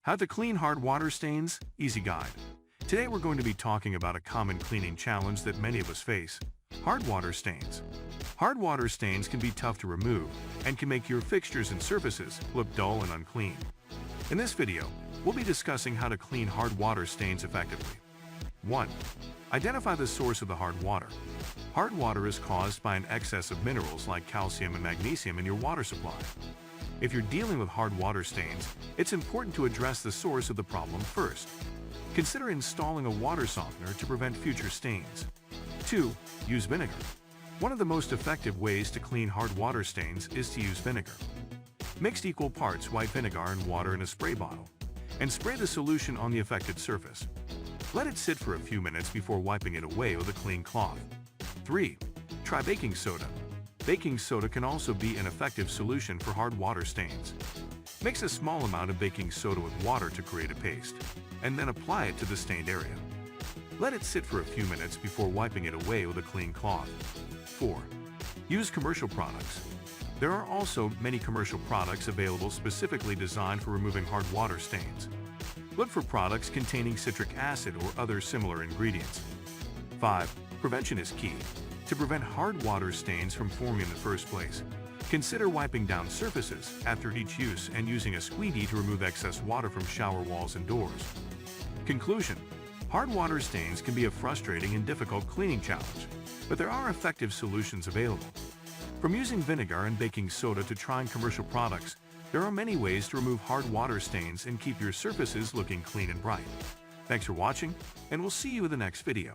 How to clean hard water stains, easy guide. Today we're going to be talking about a common cleaning challenge that many of us face, hard water stains. Hard water stains can be tough to remove and can make your fixtures and surfaces look dull and unclean. In this video, we'll be discussing how to clean hard water stains effectively. 1. Identify the source of the hard water. Hard water is caused by an excess of minerals like calcium and magnesium in your water supply. If you're dealing with hard water stains, it's important to address the source of the problem first. Consider installing a water softener to prevent future stains. 2. Use vinegar. One of the most effective ways to clean hard water stains is to use vinegar. Mix equal parts white vinegar and water in a spray bottle, and spray the solution on the affected surface. Let it sit for a few minutes before wiping it away with a clean cloth. 3. Try baking soda. Baking soda can also be an effective solution for hard water stains. Mix a small amount of baking soda with water to create a paste, and then apply it to the stained area. Let it sit for a few minutes before wiping it away with a clean cloth. 4. Use commercial products. There are also many commercial products available specifically designed for removing hard water stains. Look for products containing citric acid or other similar ingredients. 5. Prevention is key. To prevent hard water stains from forming in the first place, consider wiping down surfaces after each use and using a squeegee to remove excess water from shower walls and doors. Conclusion: hard water stains can be a frustrating and difficult cleaning challenge, but there are effective solutions available. From using vinegar and baking soda to trying commercial products, there are many ways to remove hard water stains and keep your surfaces looking clean and bright. Thanks for watching, and we'll see you in the next video.